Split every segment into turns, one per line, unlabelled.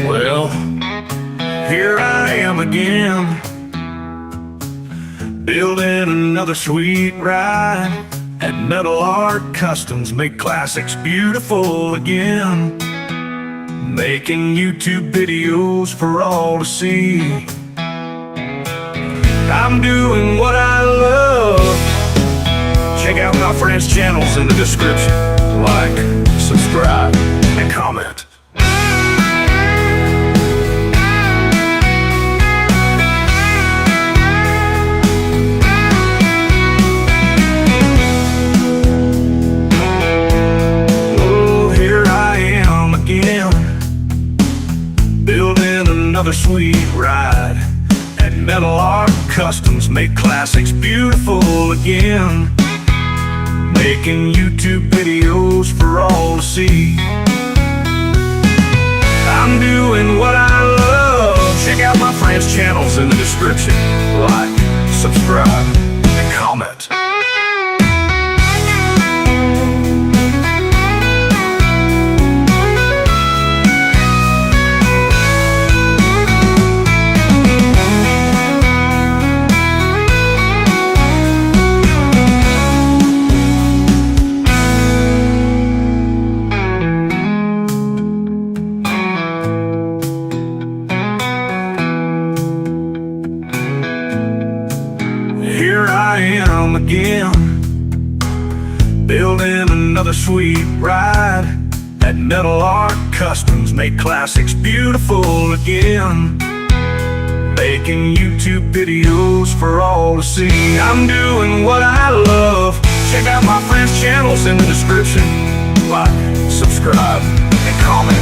Well, here I am again, building another sweet ride. At Metal Art Customs, make classics beautiful again. Making YouTube videos for all to see. I'm doing what I love. Check out my friends' channels in the description. Like, subscribe, and comment. Another sweet ride. At Metal Art Customs, make classics beautiful again. Making YouTube videos for all to see. I'm doing what I love. Check out my friends' channels in the description. Like, subscribe, and comment. Here I am again, building another sweet ride. At Metal Art Customs, make classics beautiful again. Making YouTube videos for all to see. I'm doing what I love. Check out my friends' channels in the description. Like, subscribe, and comment.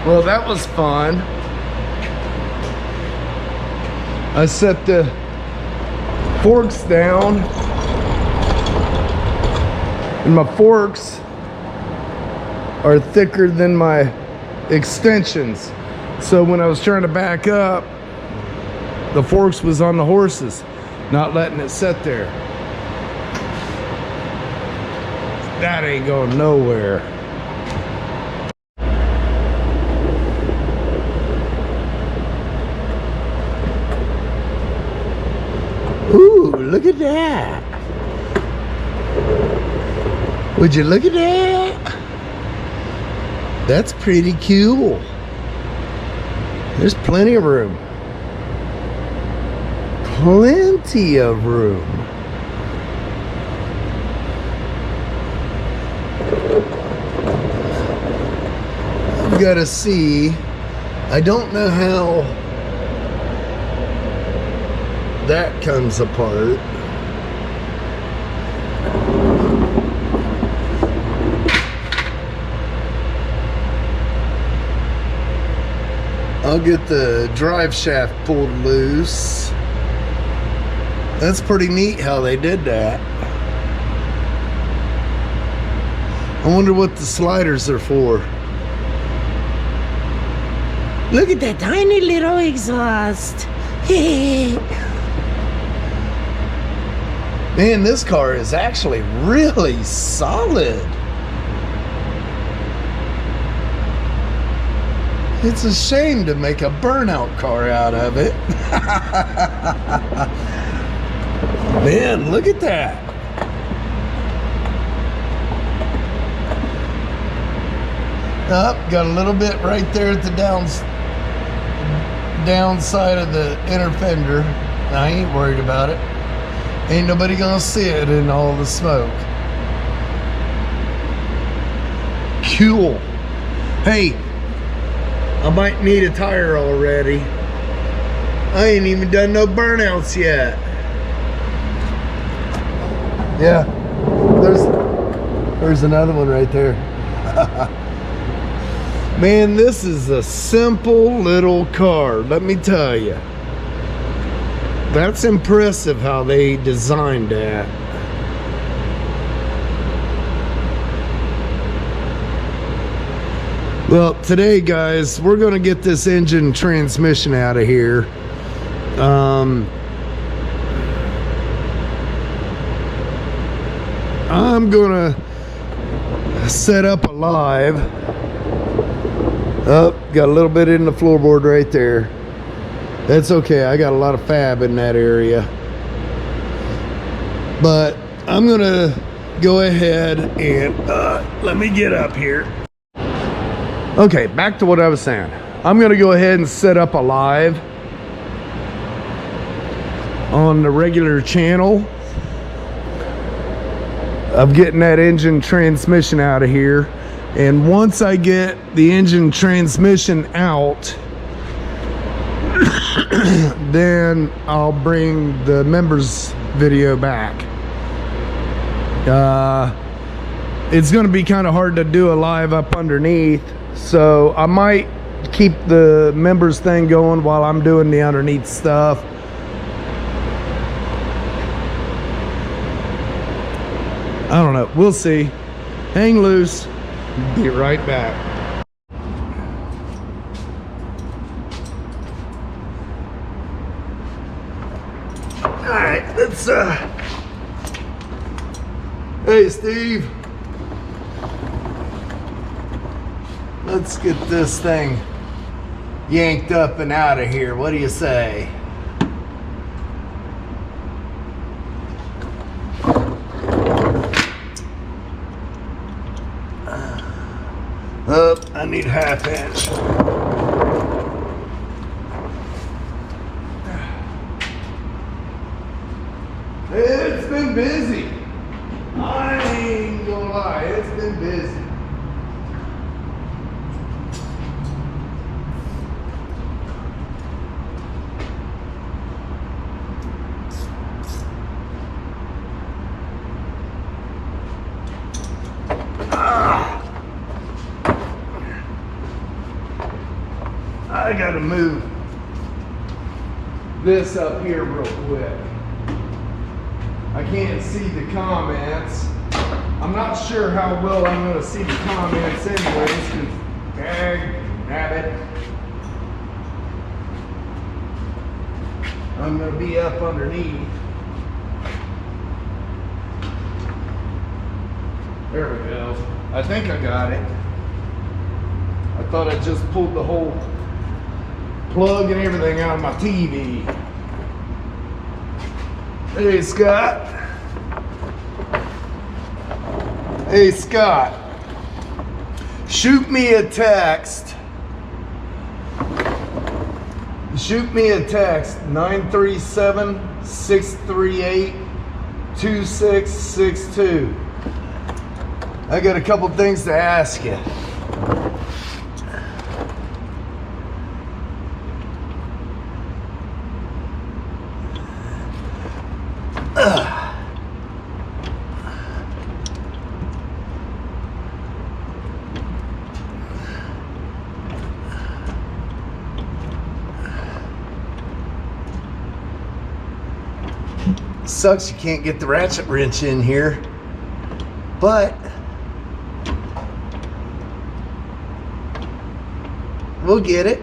Well, that was fun. I set the forks down, and my forks are thicker than my extensions. So when I was trying to back up, the forks was on the horses, not letting it sit there. That ain't going nowhere. Ooh, look at that. Would you look at that? That's pretty cool. There's plenty of room. Plenty of room. I've got to see. I don't know how that comes apart. I'll get the drive shaft pulled loose. That's pretty neat how they did that. I wonder what the sliders are for. Look at that tiny little exhaust. Man, this car is actually really solid. It's a shame to make a burnout car out of it. Man, look at that. Up, got a little bit right there at the downside of the inner fender. I ain't worried about it. Ain't nobody gonna see it in all the smoke. Cool. Hey, I might need a tire already. I ain't even done no burnouts yet. Yeah, there's another one right there. Man, this is a simple little car, let me tell you. That's impressive how they designed that. Well, today, guys, we're going to get this engine transmission out of here. I'm going to set up a live. Oh, got a little bit in the floorboard right there. That's okay. I got a lot of fab in that area. But I'm going to go ahead and let me get up here. Okay, back to what I was saying. I'm going to go ahead and set up a live on the regular channel of getting that engine transmission out of here. And once I get the engine transmission out, then I'll bring the members video back. It's going to be kind of hard to do a live up underneath, so I might keep the members thing going while I'm doing the underneath stuff. I don't know. We'll see. Hang loose. Be right back. All right, let's hey Steve, let's get this thing yanked up and out of here. What do you say? I need half inch. It's been busy. I ain't gonna lie, it's been busy. I gotta move this up here real quick. I can't see the comments. I'm not sure how well I'm gonna see the comments anyways, because rabbit. I'm gonna be up underneath. There we go. I think I got it. I thought I just pulled the whole plug and everything out of my TV. Hey, Scott. Hey, Scott. Shoot me a text. Shoot me a text, 937-638-2662. I got a couple things to ask you. Sucks you can't get the ratchet wrench in here, but we'll get it.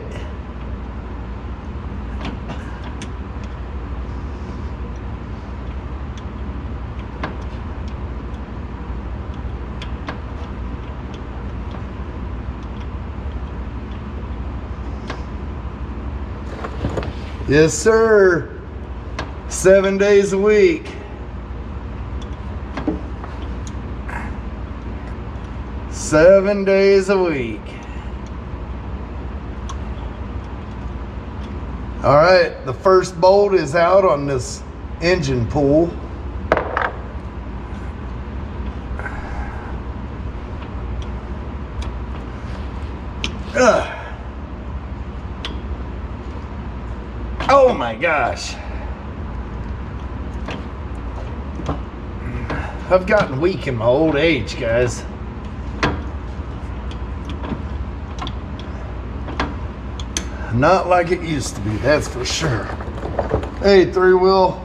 Yes, sir. 7 days a week. Seven days a week. All right, the first bolt is out on this engine pull. Oh my gosh. I've gotten weak in my old age, guys. Not like it used to be, that's for sure. Hey, three-wheel.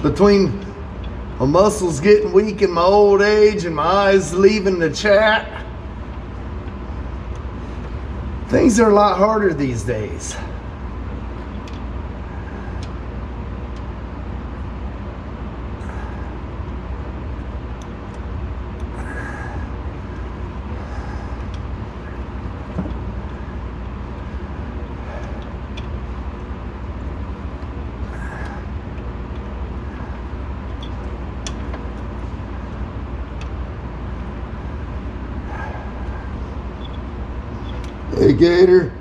Between my muscles getting weak in my old age and my eyes leaving the chat, things are a lot harder these days. Hey, Gator.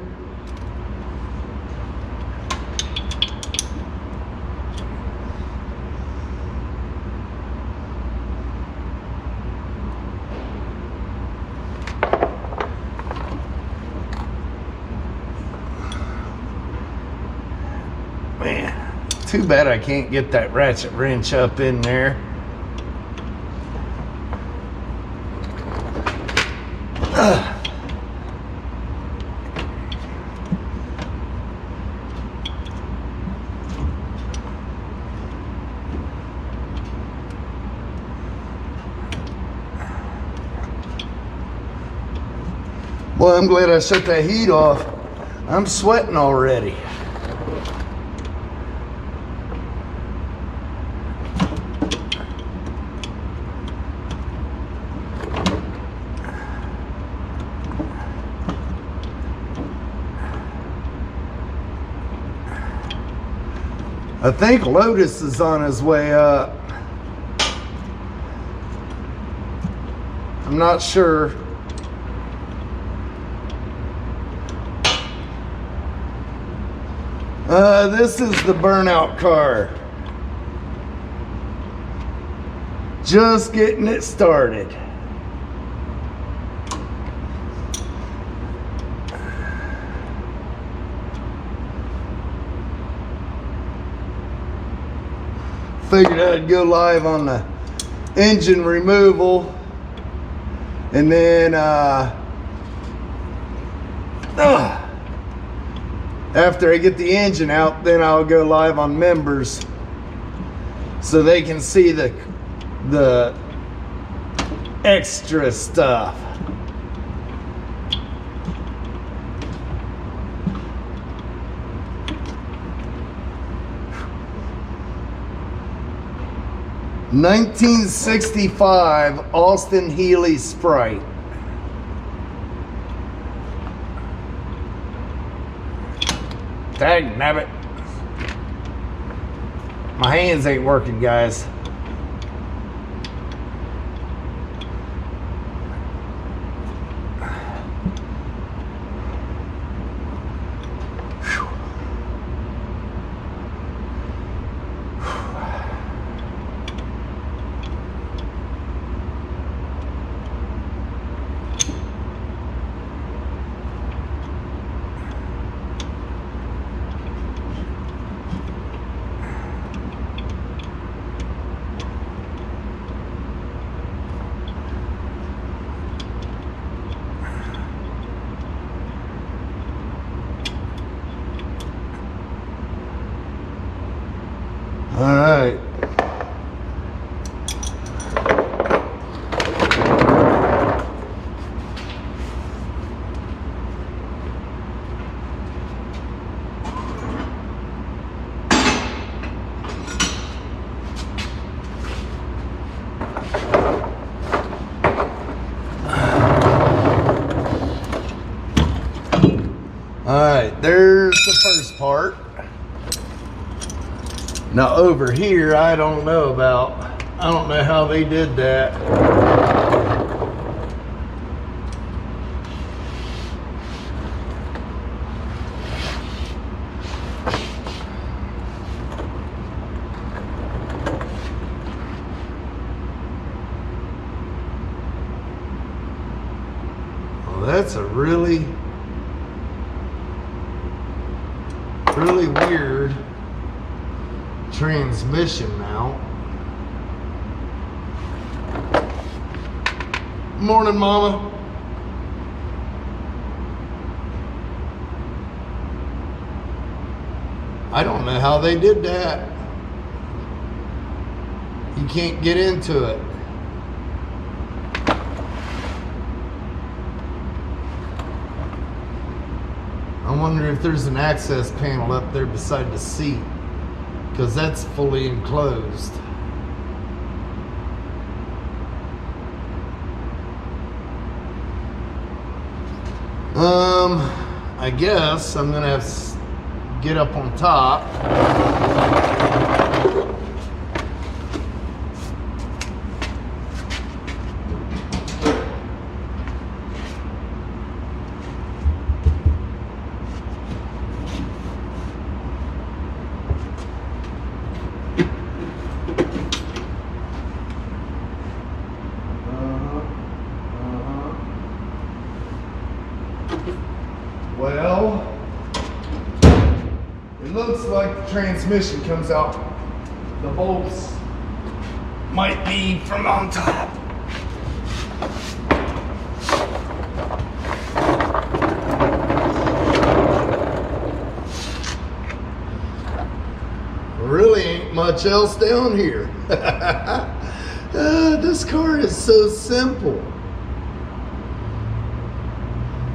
Man, too bad I can't get that ratchet wrench up in there. Boy, I'm glad I shut that heat off. I'm sweating already. I think Lotus is on his way up. I'm not sure. This is the Burnout car. Just getting it started. Figured I'd go live on the engine removal And then after I get the engine out, then I'll go live on members so they can see the extra stuff. $1965 Austin Healey Sprite. Dang nabbit. My hands ain't working, guys. All right. All right, there's the first part. Now over here, I don't know how they did that. Well, that's a really weird transmission mount. Morning, Mama. I don't know how they did that. You can't get into it. I wonder if there's an access panel up there beside the seat, because that's fully enclosed. I guess I'm gonna have to get up on top. Well, it looks like the transmission comes out. The bolts might be from on top. Really ain't much else down here. This car is so simple.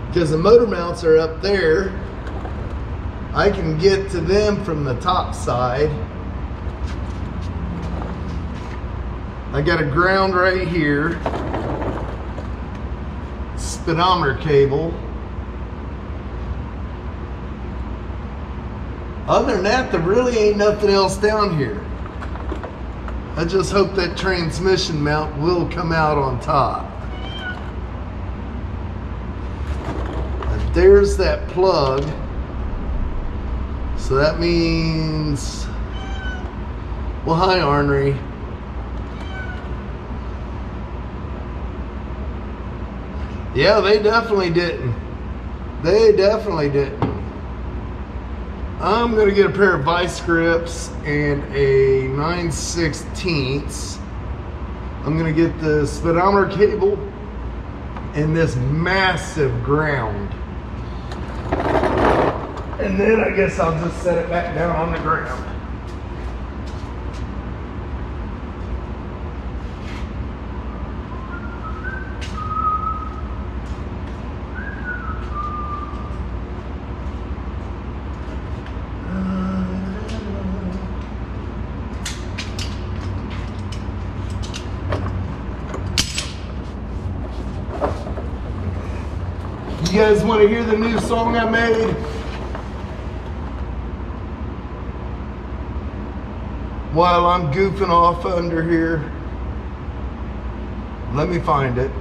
Because the motor mounts are up there, I can get to them from the top side. I got a ground right here, speedometer cable. Other than that, there really ain't nothing else down here. I just hope that transmission mount will come out on top. There's that plug, so that means, well, hi Ornery. Yeah, they definitely didn't. They definitely didn't. I'm gonna get a pair of vice grips and a 9/16. I'm gonna get the speedometer cable in this massive ground. And then I guess I'll just set it back down on the ground. You guys want to hear the new song I made? While I'm goofing off under here, let me find it.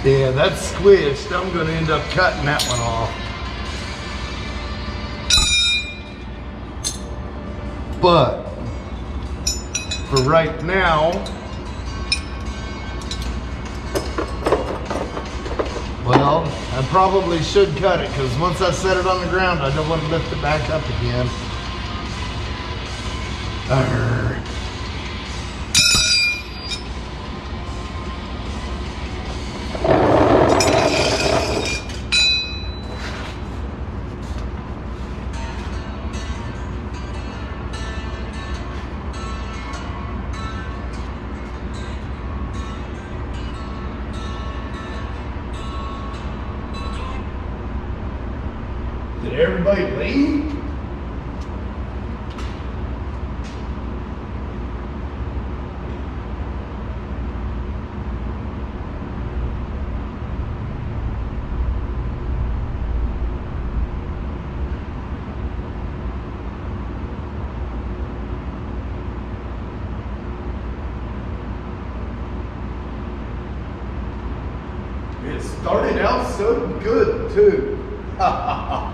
Yeah, that's squished. I'm going to end up cutting that one off. But for right now, well, I probably should cut it because once I set it on the ground, I don't want to lift it back up again. Did everybody leave? It started out so good too. Ah.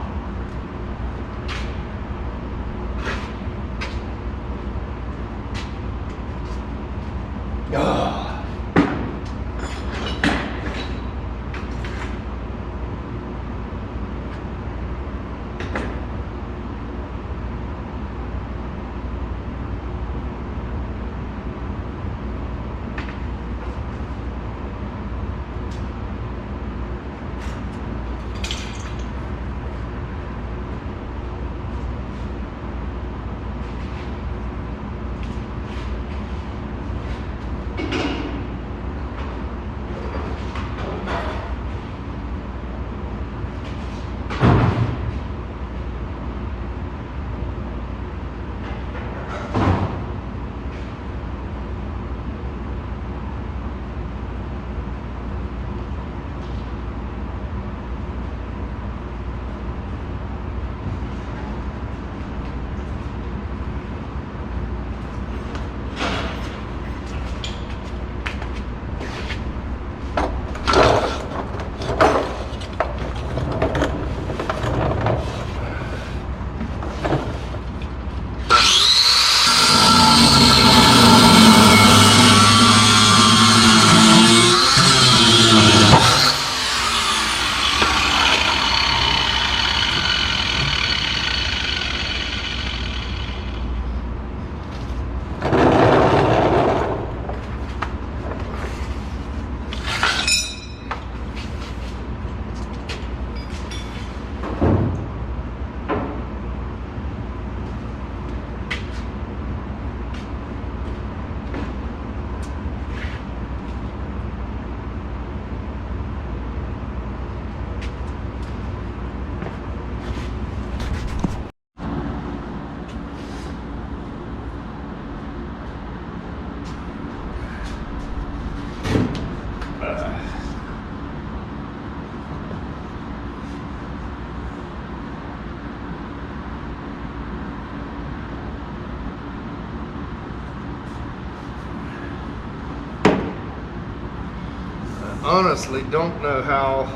Honestly don't know how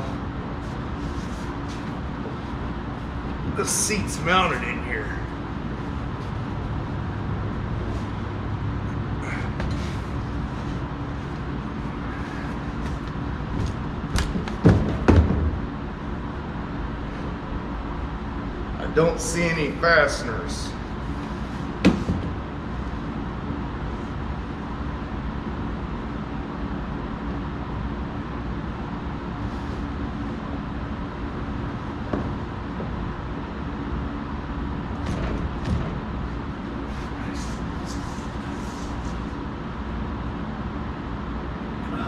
the seat's mounted in here. I don't see any fasteners.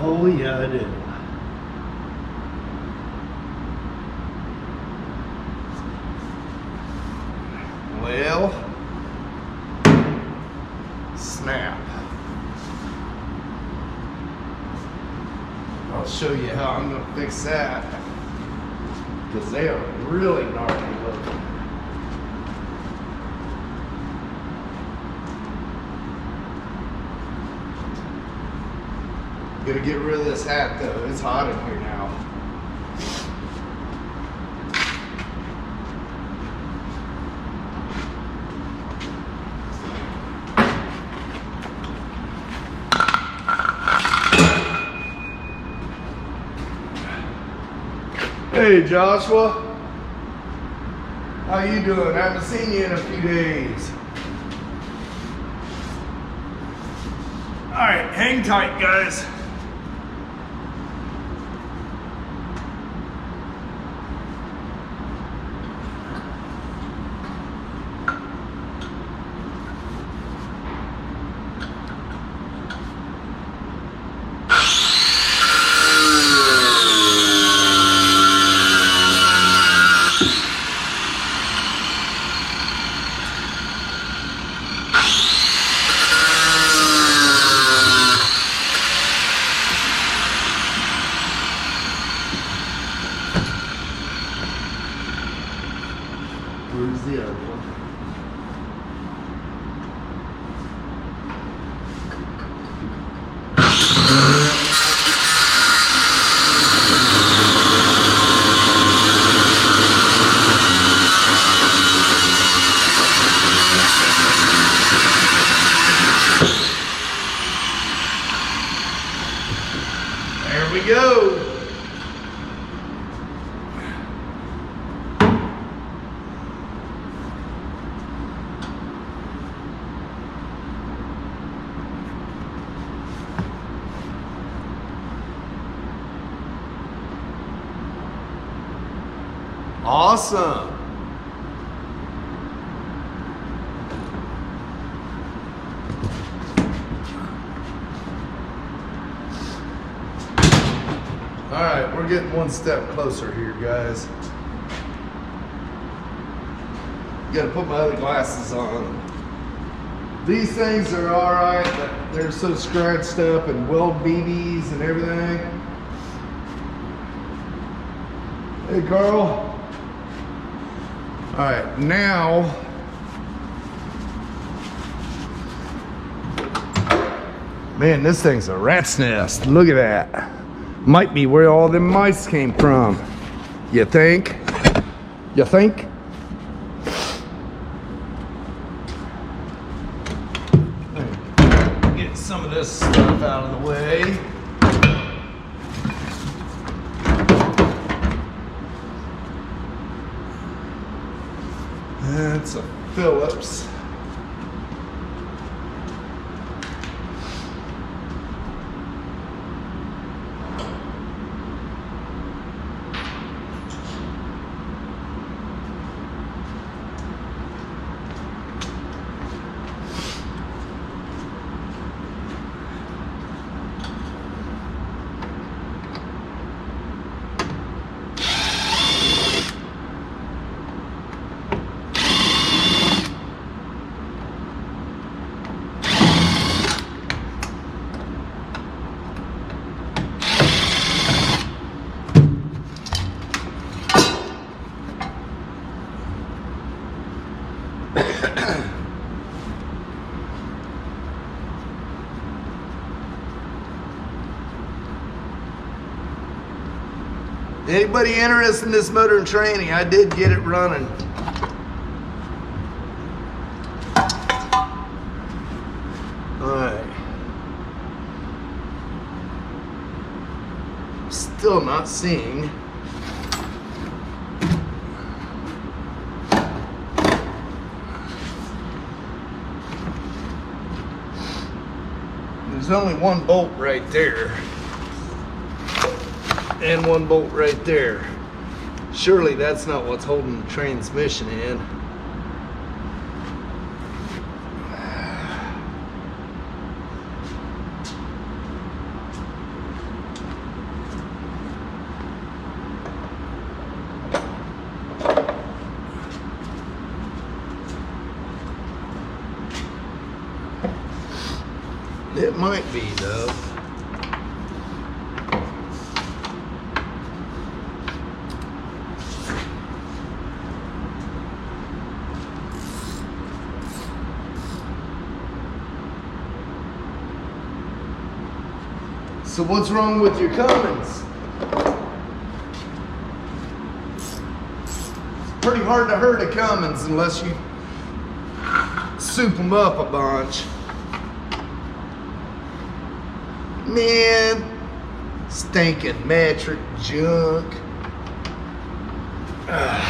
Oh yeah, I do. Well, snap. I'll show you how I'm gonna fix that, because they are really gnarly looking. Gonna get rid of this hat though, it's hot in here now. Hey Joshua, how you doing? I haven't seen you in a few days. All right, hang tight guys. as the other one. There we go. Awesome. All right, we're getting one step closer here, guys. Gotta put my other glasses on. These things are all right, but they're so scratched up and weld BBs and everything. Hey, Carl. All right, now man, this thing's a rat's nest. Look at that. Might be where all them mice came from. You think? You think? Get some of this stuff out of the way. That's a Phillips. Anybody interested in this motor and training? I did get it running. All right. Still not seeing. There's only one bolt right there. And one bolt right there. Surely that's not what's holding the transmission in. It might be though. So what's wrong with your Cummins? It's pretty hard to hurt a Cummins unless you soup them up a bunch. Man, stinking metric junk. Alright,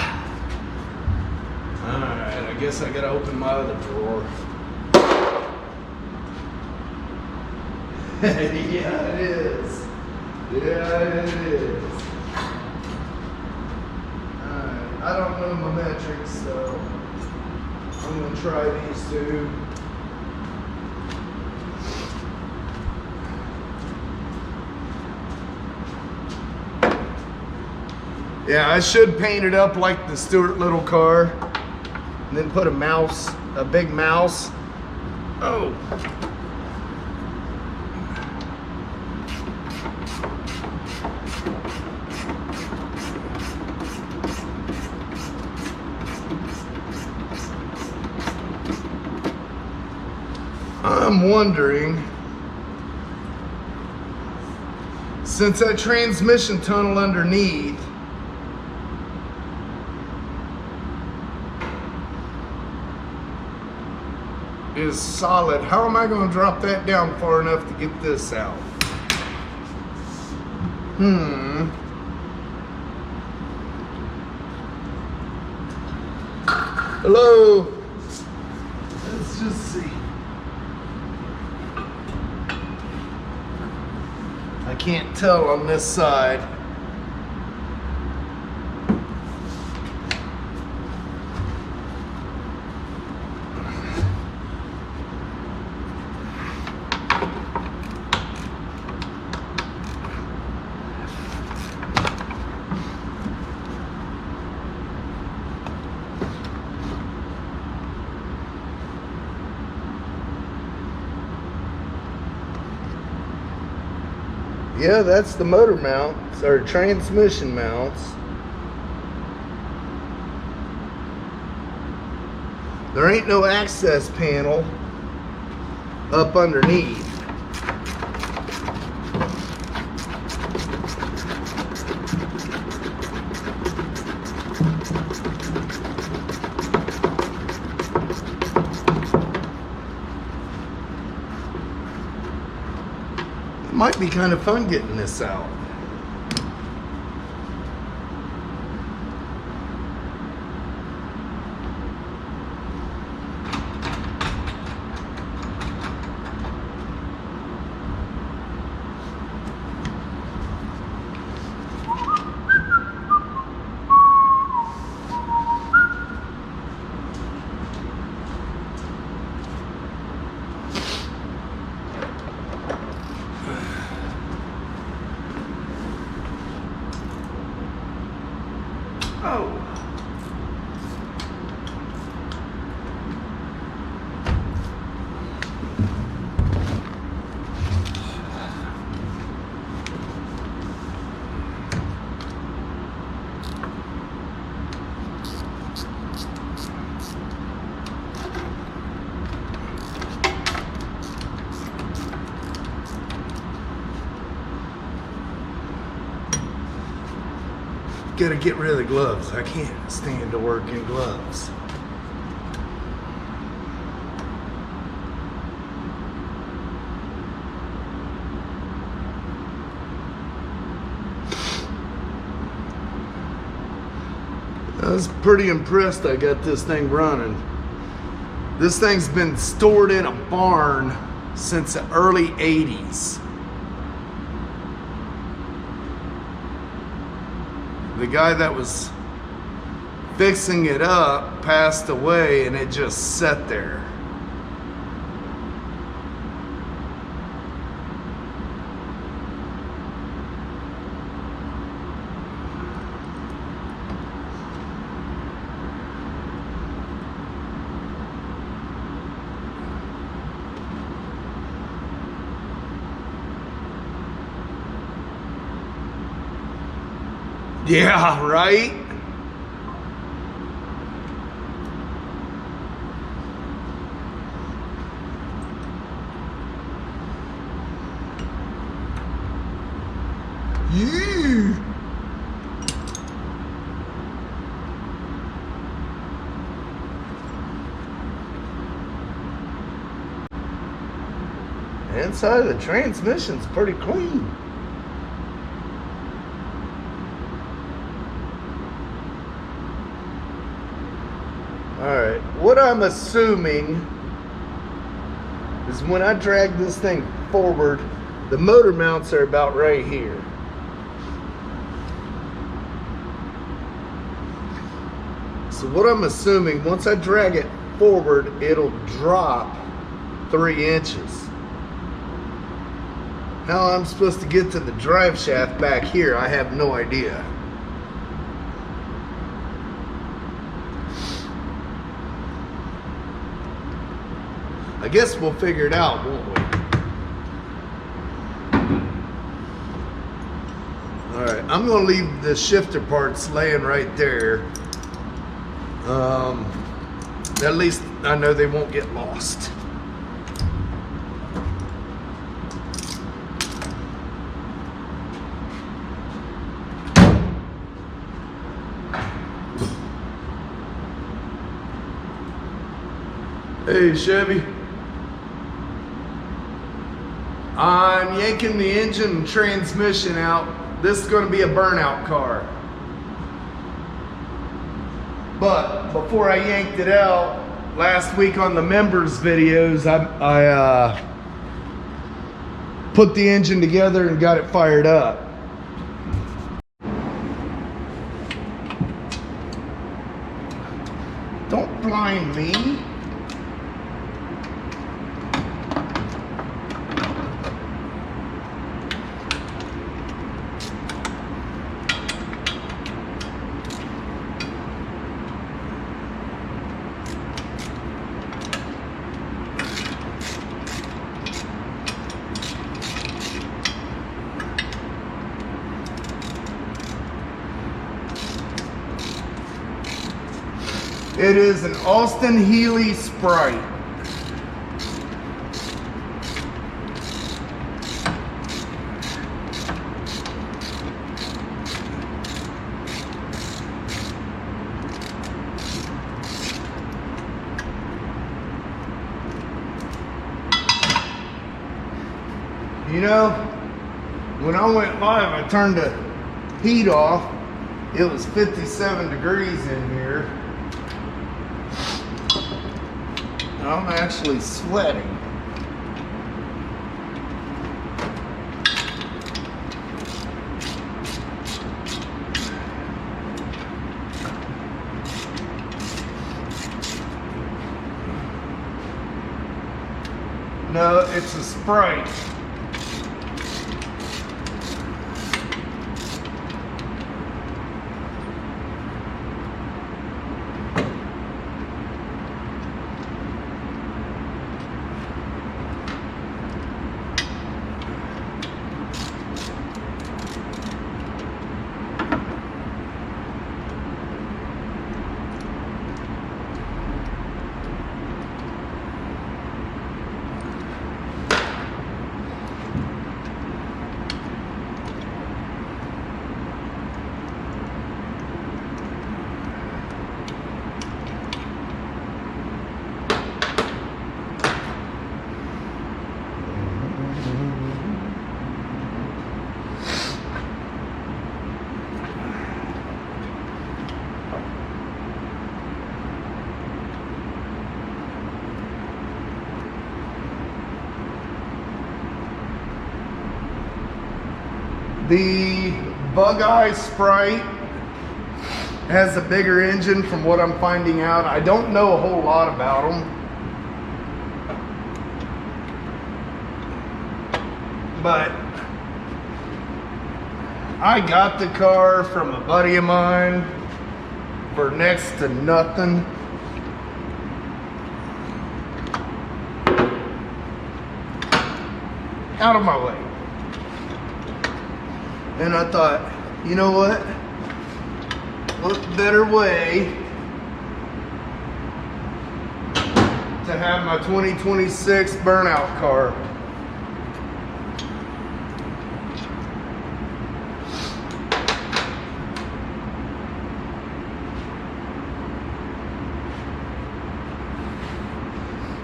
I guess I gotta open my other drawer. Yeah, it is. Yeah, it is. Alright, I don't know my metrics, so I'm gonna try these two. Yeah, I should paint it up like the Stuart Little car, and then put a mouse, a big mouse. Oh. I'm wondering, since that transmission tunnel underneath is solid, how am I going to drop that down far enough to get this out? Hello? Let's just see. I can't tell on this side. Yeah, that's the motor mounts or transmission mounts. There ain't no access panel up underneath. Might be kind of fun getting this out. Oh. Gotta get rid of the gloves. I can't stand to work in gloves. I was pretty impressed I got this thing running. This thing's been stored in a barn since the early 80s. The guy that was fixing it up passed away and it just sat there. Yeah, right? Yeah. Inside of the transmission's pretty clean. Alright, what I'm assuming is when I drag this thing forward, the motor mounts are about right here. So what I'm assuming, once I drag it forward, it'll drop 3 inches. How I'm supposed to get to the drive shaft back here, I have no idea. I guess we'll figure it out, won't we? Alright, I'm going to leave the shifter parts laying right there. At least I know they won't get lost. Hey, Chevy. I'm yanking the engine and transmission out. This is going to be a burnout car. But before I yanked it out, last week on the members videos, I put the engine together and got it fired up. Don't blind me. It is an Austin Healey Sprite. You know, when I went live, I turned the heat off. It was 57 degrees in here. I'm actually sweating. No, it's a Sprite. The Bug Eye Sprite has a bigger engine from what I'm finding out. I don't know a whole lot about them, but I got the car from a buddy of mine for next to nothing. Out of my way. And I thought, you know what? What better way to have my 2026 Burnout car?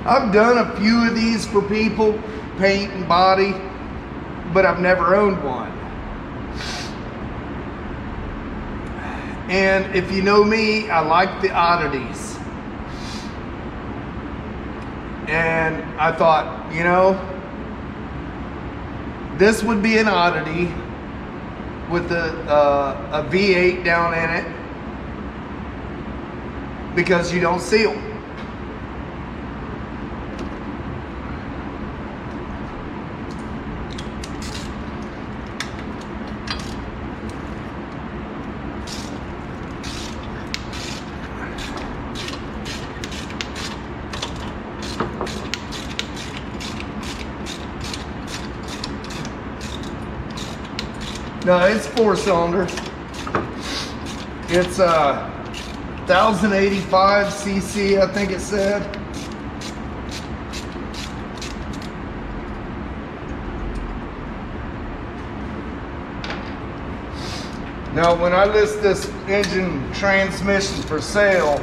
I've done a few of these for people, paint and body, but I've never owned one. And if you know me, I like the oddities. And I thought, you know, this would be an oddity with a V8 down in it, because you don't see them. No, it's 4-cylinder. It's 1085 cc, I think it said. Now, when I list this engine transmission for sale,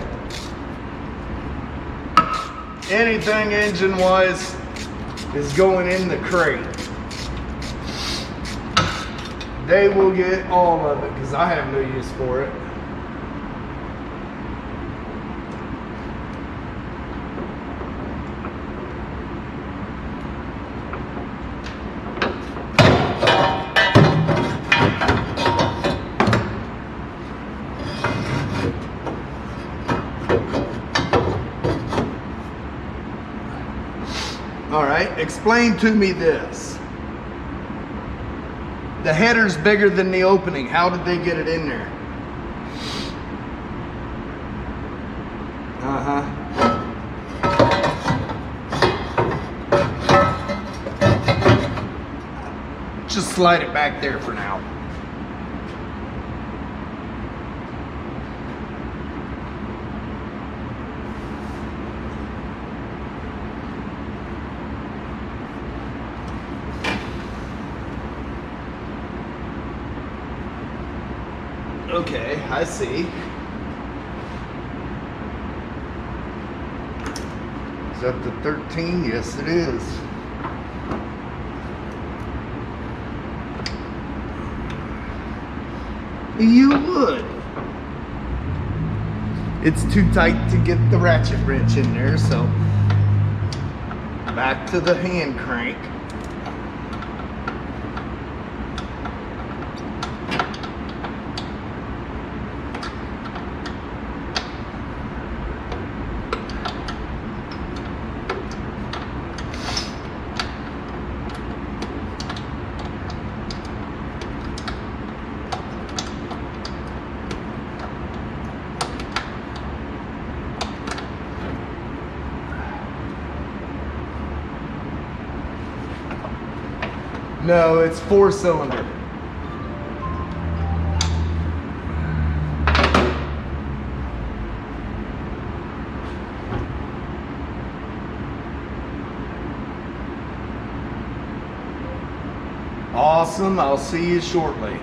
anything engine-wise is going in the crate. They will get all of it because I have no use for it. All right, explain to me this. The header's bigger than the opening. How did they get it in there? Just slide it back there for now. Okay, I see. Is that the 13? Yes, it is. You would. It's too tight to get the ratchet wrench in there, so back to the hand crank. No, it's 4-cylinder. Awesome, I'll see you shortly.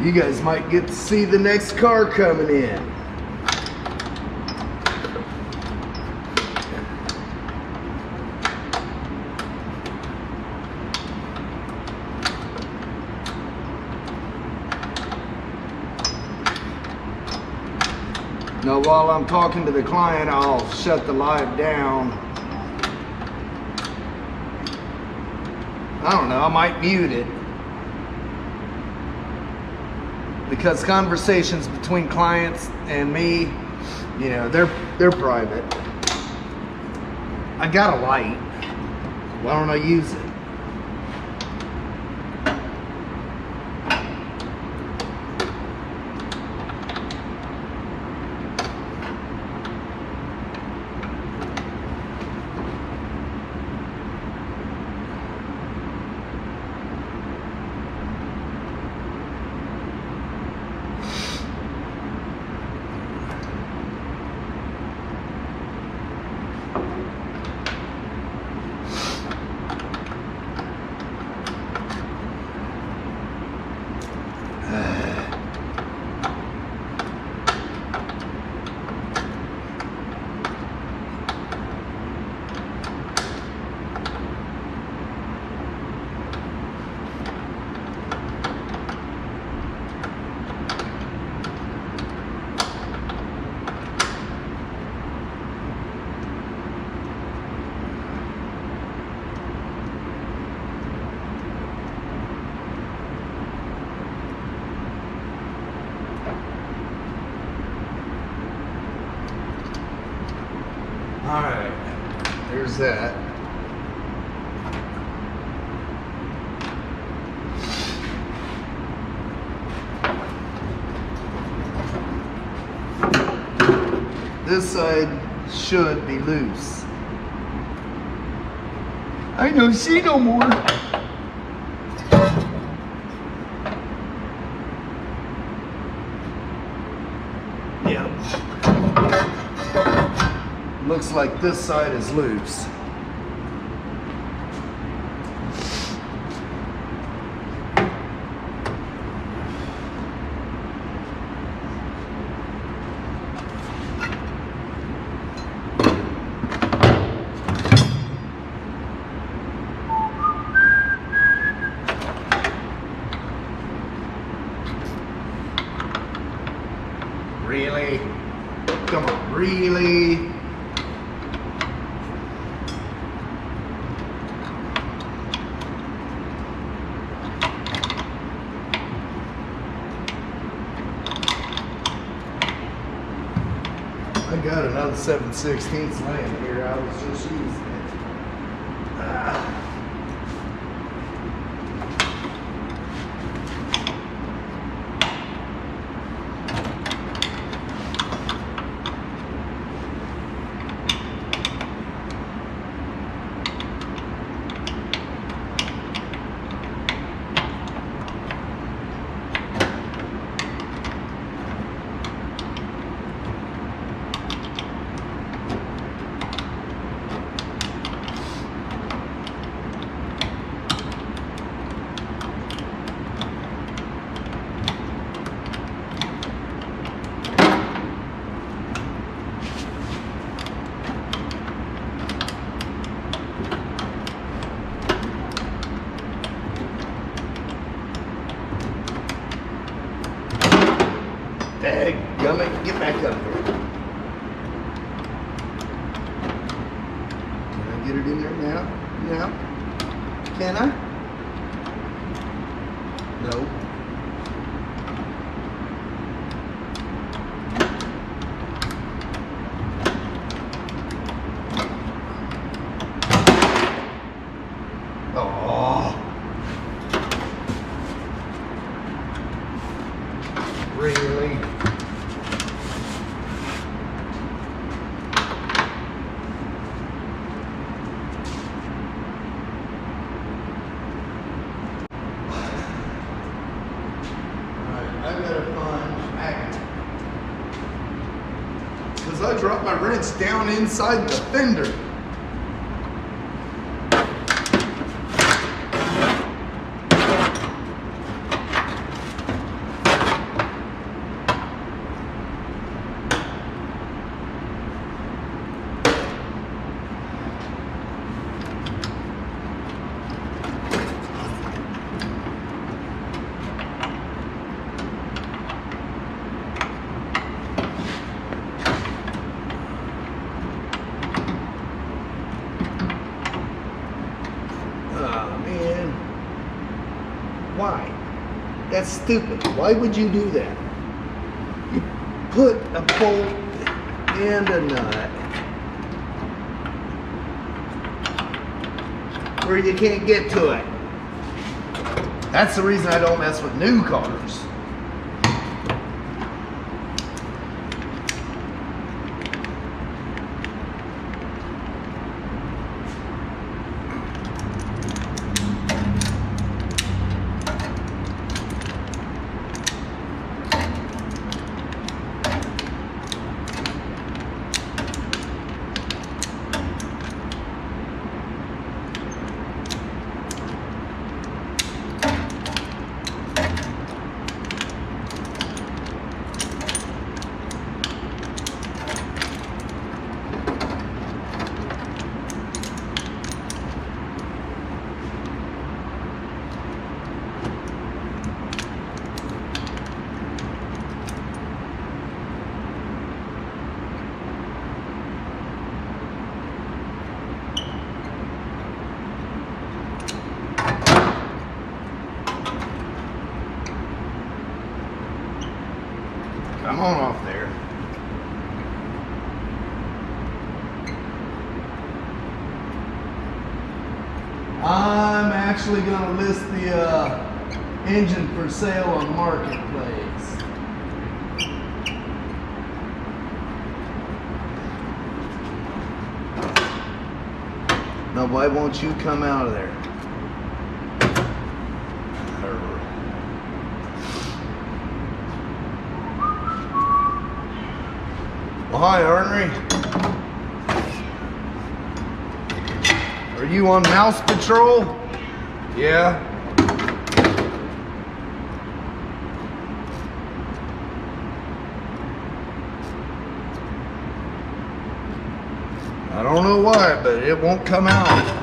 You guys might get to see the next car coming in. Now, while I'm talking to the client, I'll shut the live down. I don't know, I might mute it. Because conversations between clients and me, you know, they're private. I got a light. Why don't I use it? All right, there's that. This side should be loose. I don't see no more. Yeah. Looks like this side is loose. Really? I got another 7/16 laying here. I was just using it. Dadgummit, get back up here. Can I get it in there now? Now? Can I? No. Oh. Really? I gotta find magnet. Because I dropped my wrench down inside the fender. Why? That's stupid. Why would you do that? You put a bolt and a nut where you can't get to it. That's the reason I don't mess with new cars. Come on off there. I'm actually going to list the engine for sale on Marketplace. Now, why won't you come out of there? Well, hi, Ornery. Are you on mouse patrol? Yeah. I don't know why, but it won't come out.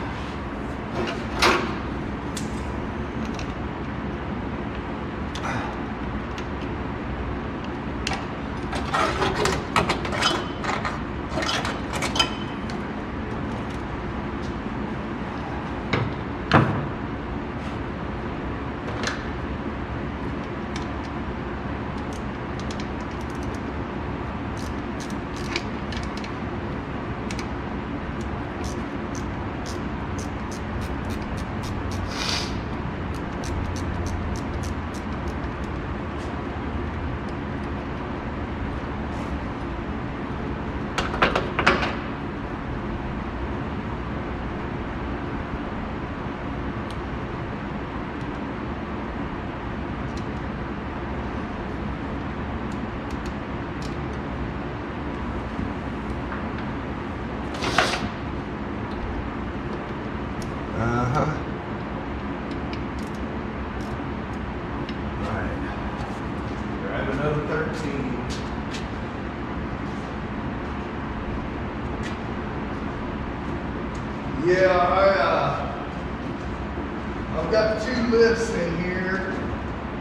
I've got 2 lifts in here.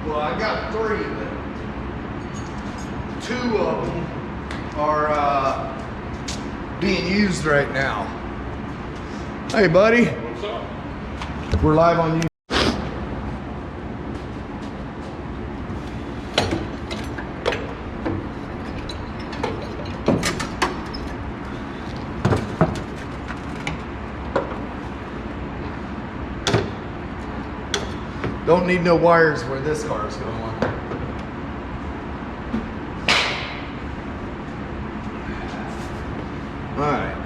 Well, I got 3, but 2 of them are being used right now. Hey, buddy.
What's up?
We're live on YouTube. Don't need no wires where this car is going. All right.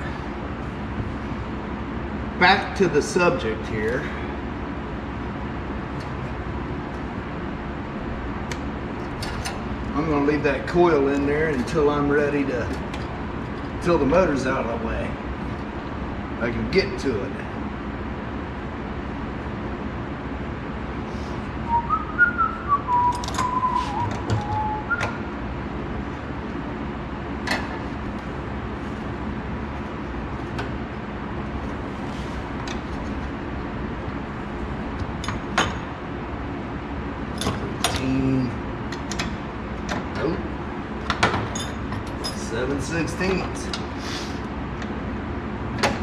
Back to the subject here. I'm gonna leave that coil in there until I'm ready to, until the motor's out of the way. I can get to it. Nope. 7/16.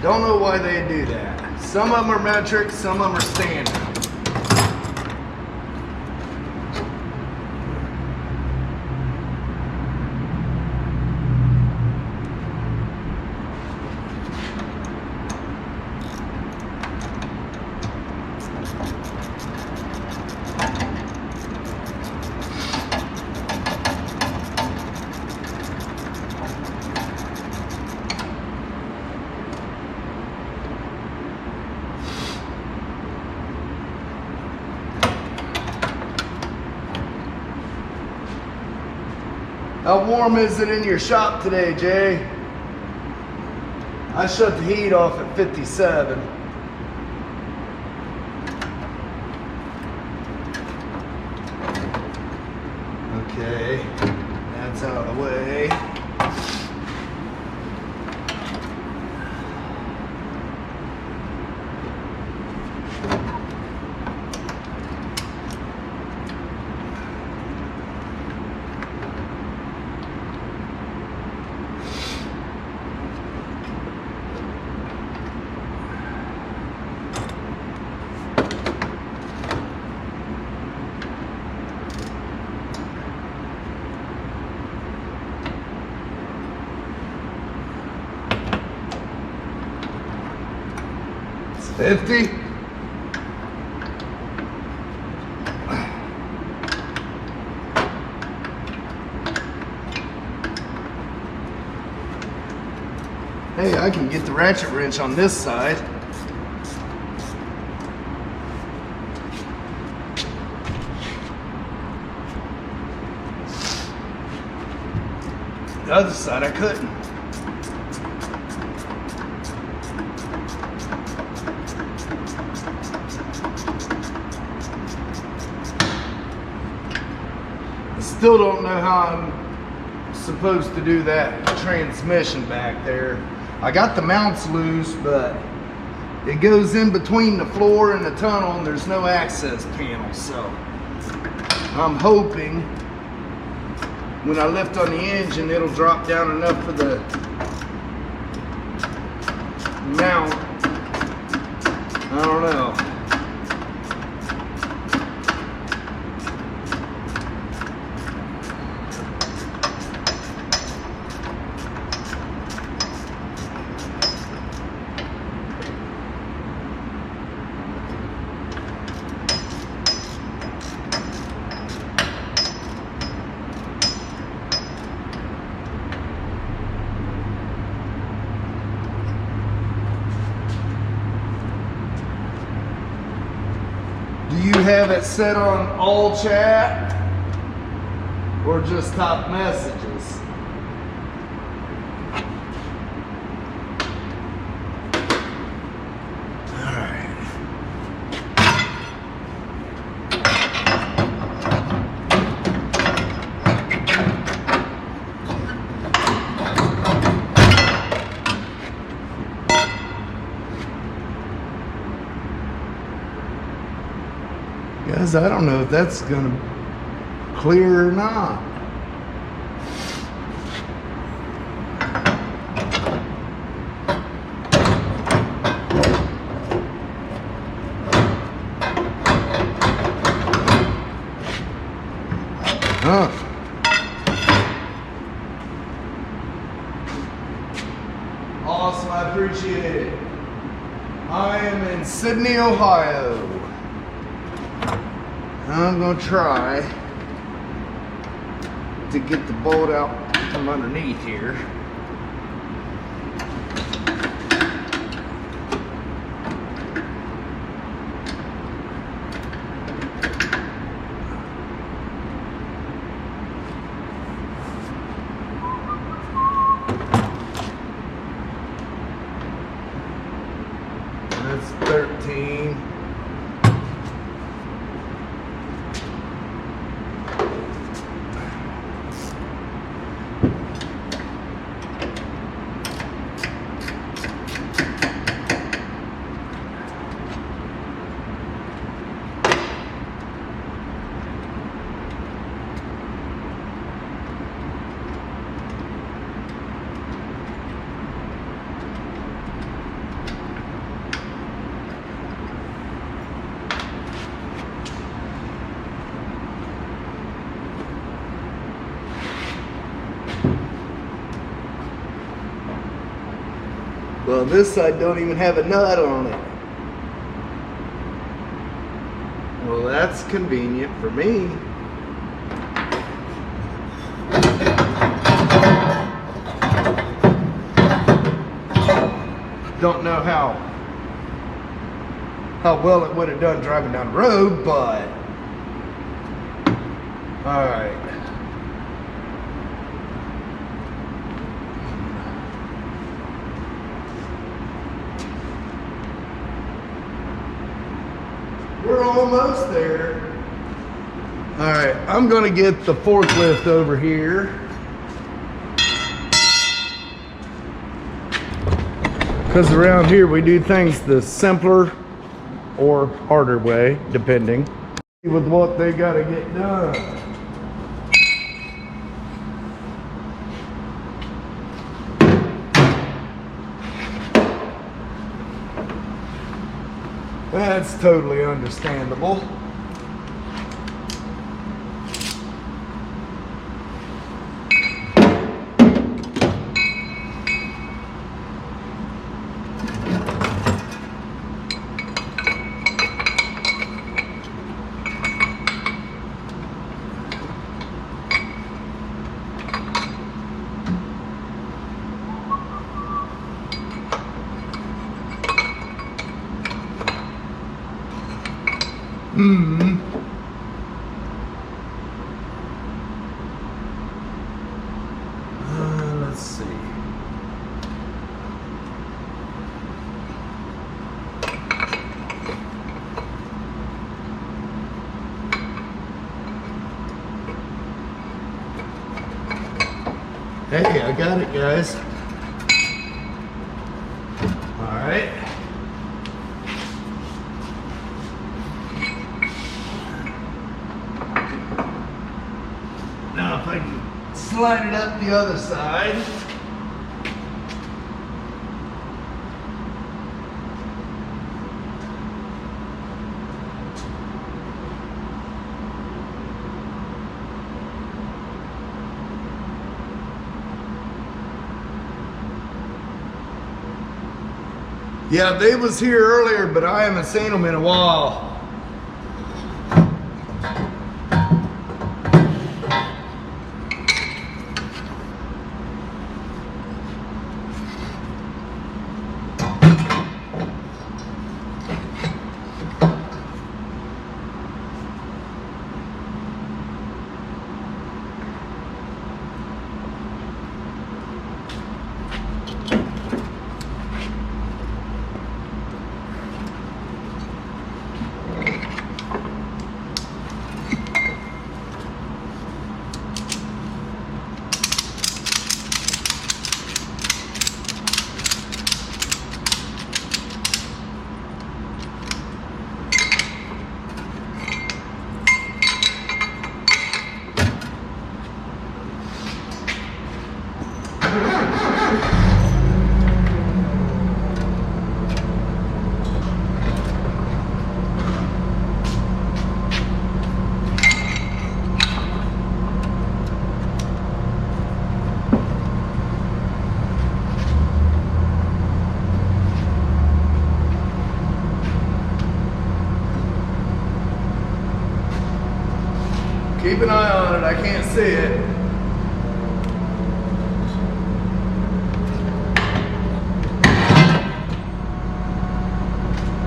Don't know why they do that. Some of them are metric, some of them are standard. How warm is it in your shop today, Jay? I shut the heat off at 57. Okay, that's out of the way. It's 50. Hey, I can get the ratchet wrench on this side. The other side I couldn't. I still don't know how I'm supposed to do that transmission back there. I got the mounts loose, but it goes in between the floor and the tunnel and there's no access panel. So I'm hoping when I lift on the engine, it'll drop down enough for the mount. I don't know. Do you have it set on all chat or just top messages? All right. Guys, I don't know if that's gonna clear or not. Huh. Awesome, I appreciate it. I am in Sydney, Ohio. I'm gonna try to get the bolt out from underneath here. That's 13. Well, this side don't even have a nut on it. Well, that's convenient for me. Don't know how well it would have done driving down the road, but all right. We're almost there. All right, I'm gonna get the forklift over here. Because around here we do things the simpler or harder way, depending with what they gotta get done. That's totally understandable. Let's see. Hey, I got it, guys. All right. Now if I can slide it up the other side. Yeah, they was here earlier, but I haven't seen them in a while. Keep an eye on it. I can't see it.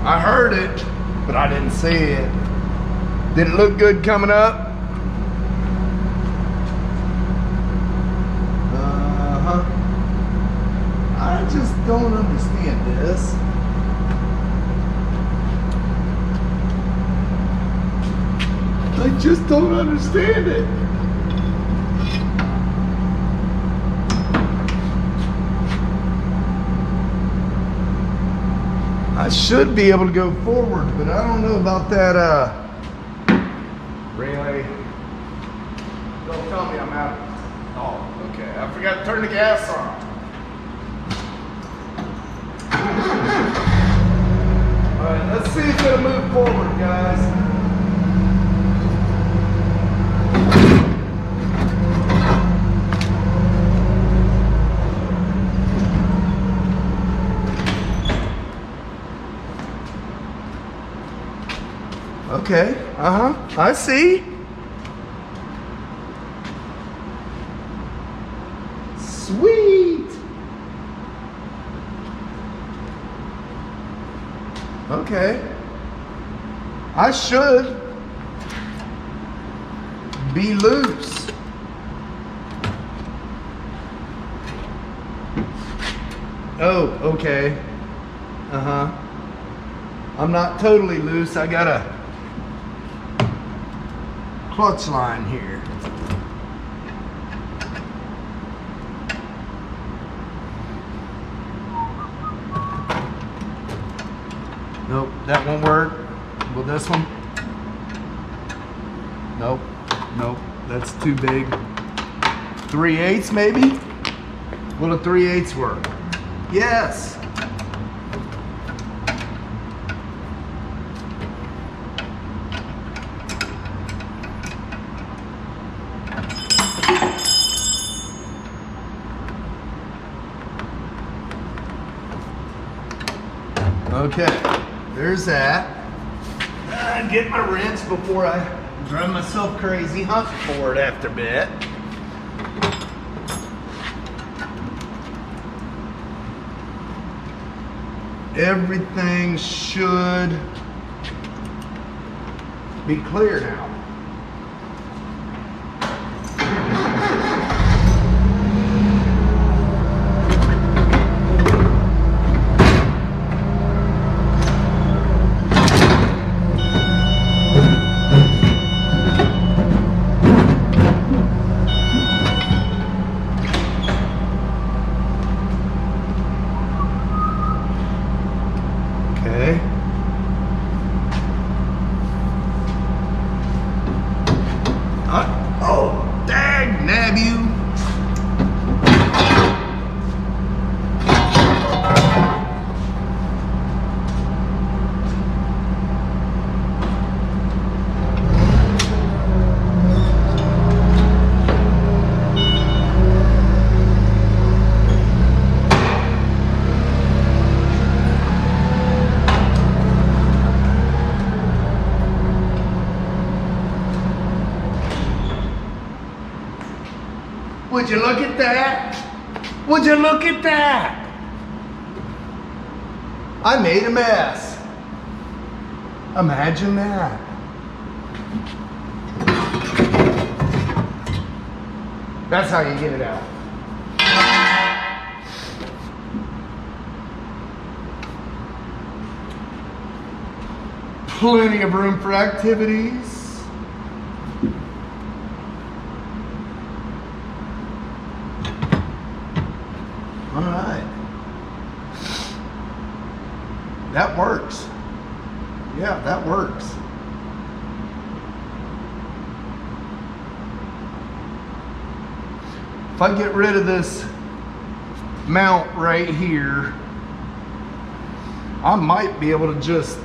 I heard it, but I didn't see it. Did it look good coming up? Uh-huh. I just don't understand this. I just don't understand it. I should be able to go forward, but I don't know about that, really? Don't tell me I'm out. Oh, okay. I forgot to turn the gas on. All right, let's see if it'll move forward, guys. Okay, I see. Sweet. Okay. I should be loose. Oh, okay. I'm not totally loose. I got a clutch line here. Nope, that won't work. Will this one? Nope, nope, that's too big. 3/8 maybe? Will a 3/8 work? Yes. Okay, there's that. Get my wrench before I drive myself crazy hunting for it after a bit. Everything should be clear now. Oh, dang, nab you. Would you look at that? Would you look at that? I made a mess. Imagine that. That's how you get it out. Plenty of room for activities. All right. That works. Yeah, that works. If I get rid of this mount right here, I might be able to just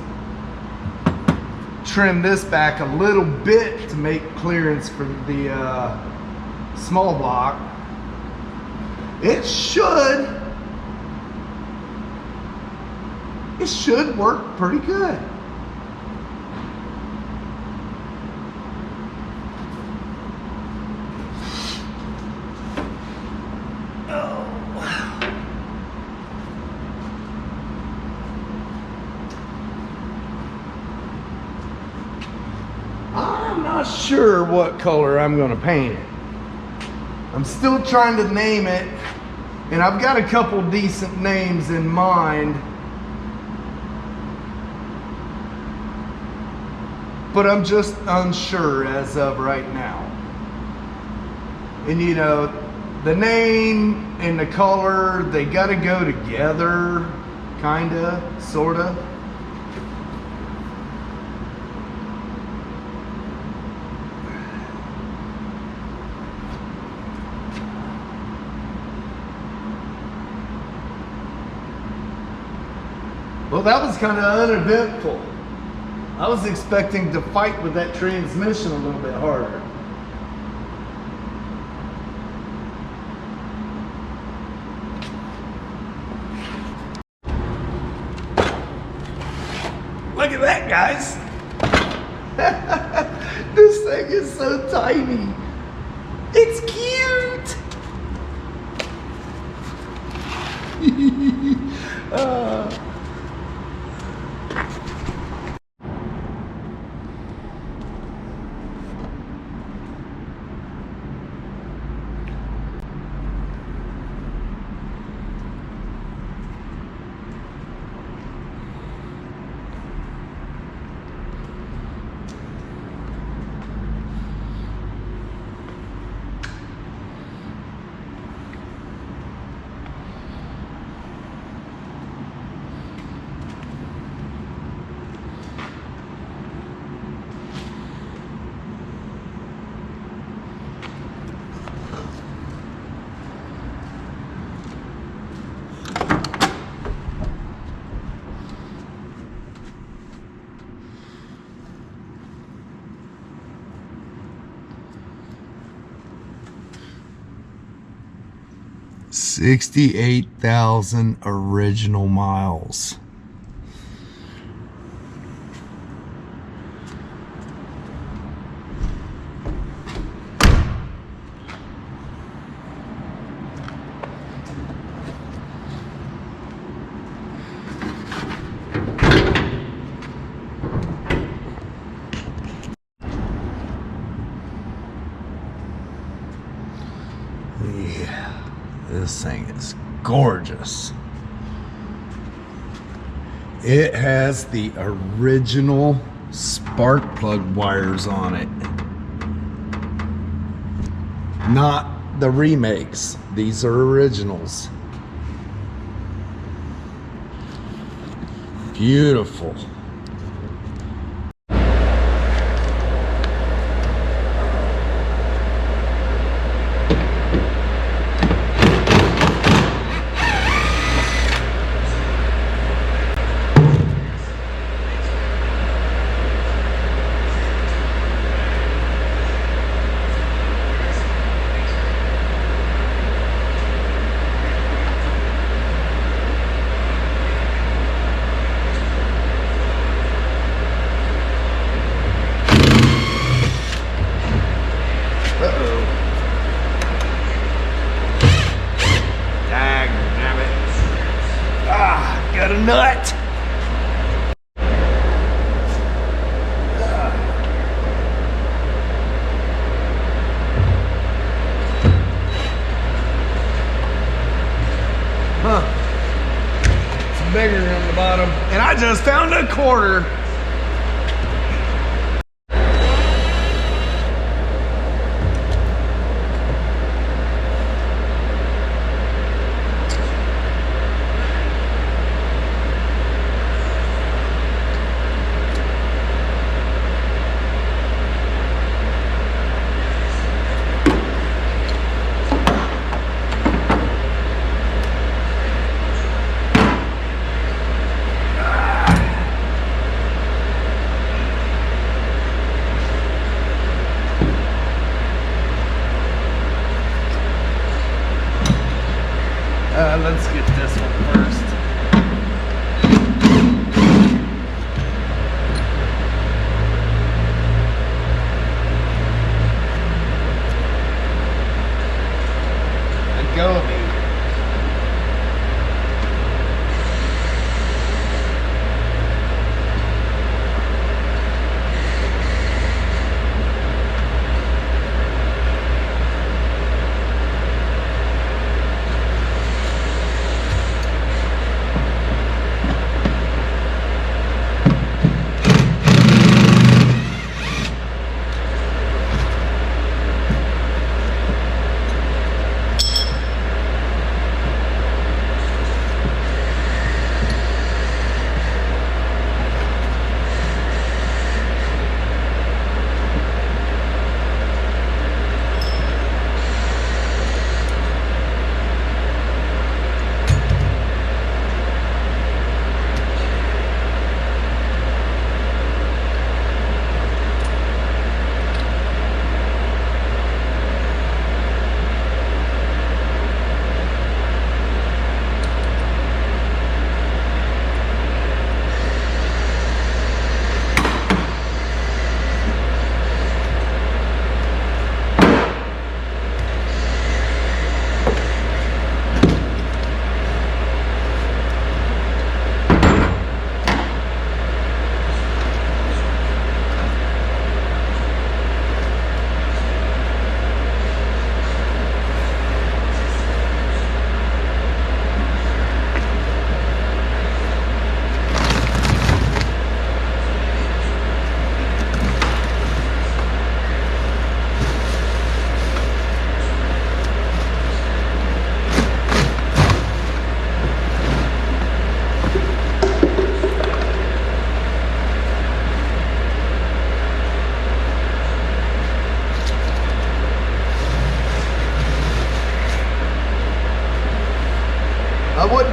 trim this back a little bit to make clearance for the small block. It should work pretty good. not sure what color I'm going to paint it. I'm still trying to name it, and I've got a couple decent names in mind, but I'm just unsure as of right now. And you know, the name and the color, they got to go together, kinda, sorta. Well, that was kind of uneventful. I was expecting to fight with that transmission a little bit harder. Look at that, guys. This thing is so tiny. It's cute. $68,000 original miles. Yeah. This thing is gorgeous. It has the original spark plug wires on it. Not the remakes. These are originals. Beautiful. Got a nut. Huh. It's bigger on the bottom. And I just found a quarter.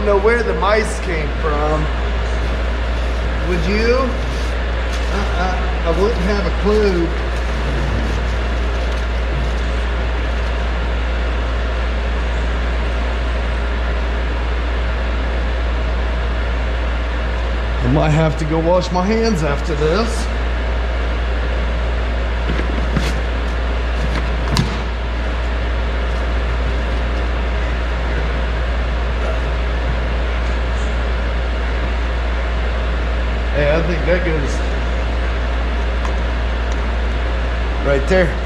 know where the mice came from. Would you? I wouldn't have a clue. I might have to go wash my hands after this. Hey, I think that goes right there.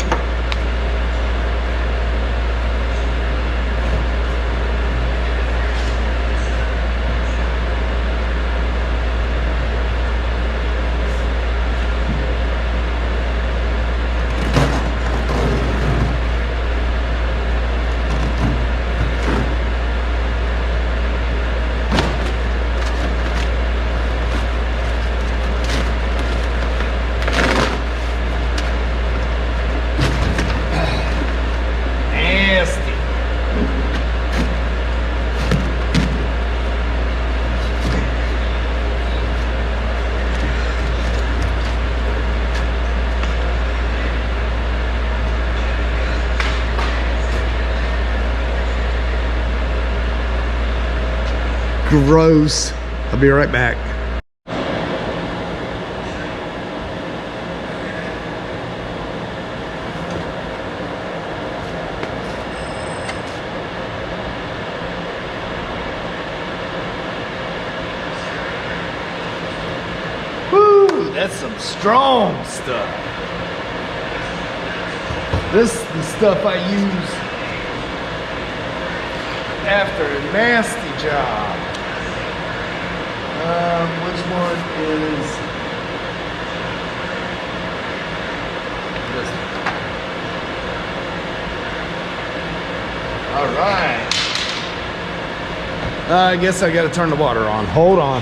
Gross. I'll be right back. Woo, that's some strong stuff. This is the stuff I use after a nasty job. Which one is this one? All right. I guess I got to turn the water on. Hold on.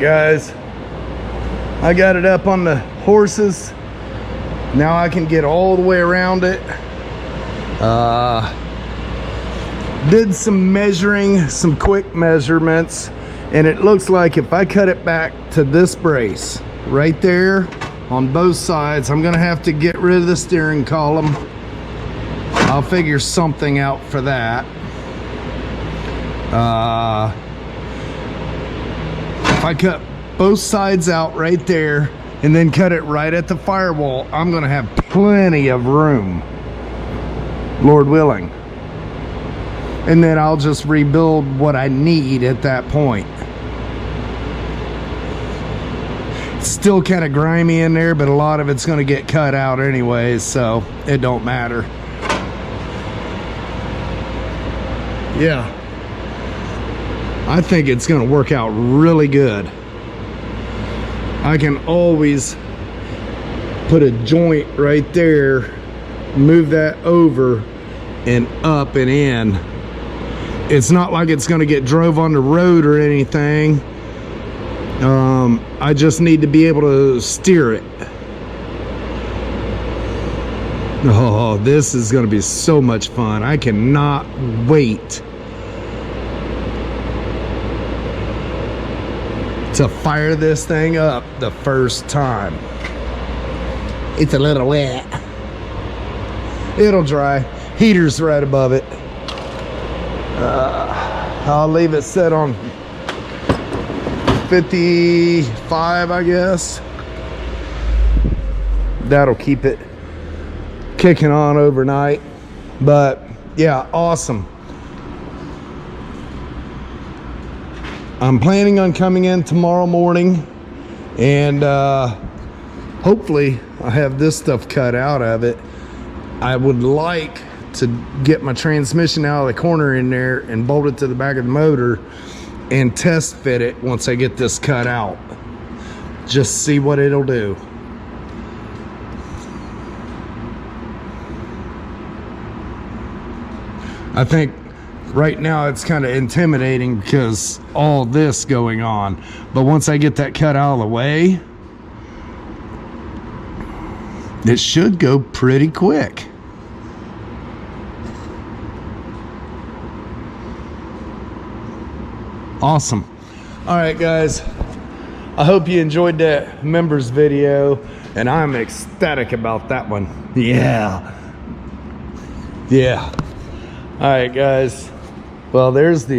guys, I got it up on the horses. Now I can get all the way around it. Did some measuring, some quick measurements, and it looks like if I cut it back to this brace right there on both sides, I'm gonna have to get rid of the steering column. I'll figure something out for that. If I cut both sides out right there and then cut it right at the firewall, I'm gonna have plenty of room, Lord willing. And then I'll just rebuild what I need at that point. It's still kind of grimy in there, but a lot of it's gonna get cut out anyways, so it don't matter. Yeah, I think it's gonna work out really good. I can always put a joint right there, move that over and up and in. It's not like it's gonna get drove on the road or anything. I just need to be able to steer it. Oh, this is gonna be so much fun. I cannot wait to fire this thing up the first time. It's a little wet. It'll dry. Heater's right above it. I'll leave it set on 55, I guess. That'll keep it kicking on overnight. But yeah, awesome. I'm planning on coming in tomorrow morning, and hopefully I have this stuff cut out of it. I would like to get my transmission out of the corner in there and bolt it to the back of the motor and test fit it once I get this cut out. Just see what it'll do. I think right now it's kind of intimidating because all this going on, but once I get that cut out of the way, it should go pretty quick. Awesome. All right, guys, I hope you enjoyed that members video, and I'm ecstatic about that one. Yeah. All right, guys, well, there's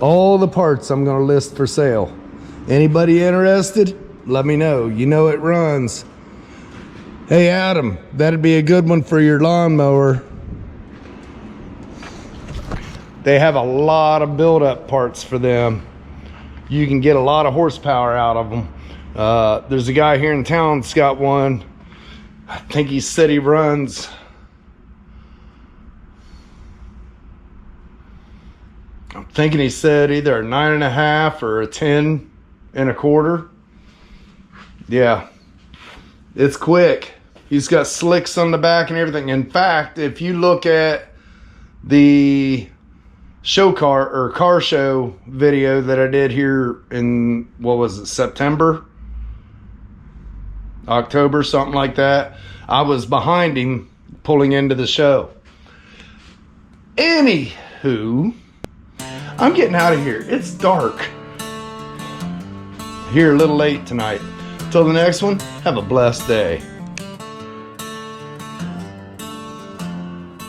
all the parts I'm gonna list for sale. Anybody interested, let me know. You know it runs. Hey Adam, that'd be a good one for your lawnmower. They have a lot of build-up parts for them. You can get a lot of horsepower out of them. There's a guy here in town that's got one. I think he said he runs, I'm thinking he said either a 9.5 or a 10 1/4. Yeah, it's quick. He's got slicks on the back and everything. In fact, if you look at the show car or car show video that I did here in, what was it, September, October, something like that, I was behind him pulling into the show. Anywho, I'm getting out of here. It's dark here, a little late tonight. Till the next one, have a blessed day.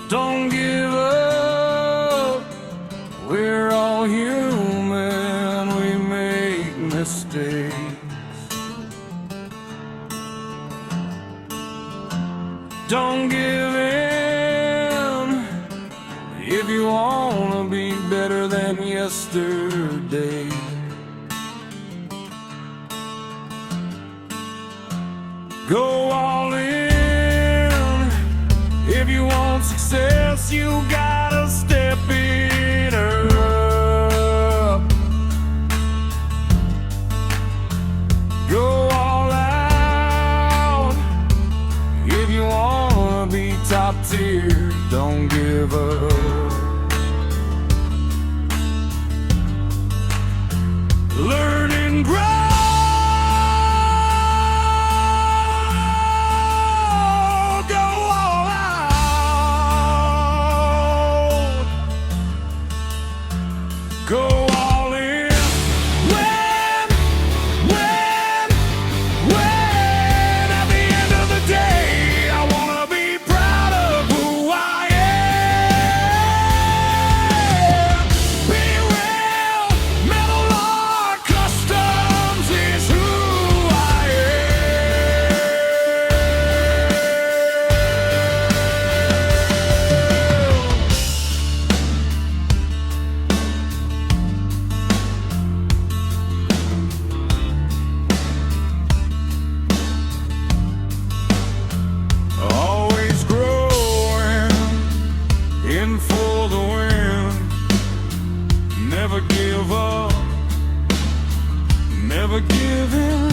Don't give up. We're all human. We make mistakes. Don't give in if you wanna be better than yesterday. Go all in. If you want success, you gotta step it up. Go all out. If you wanna be top tier, don't give up. Learn never giving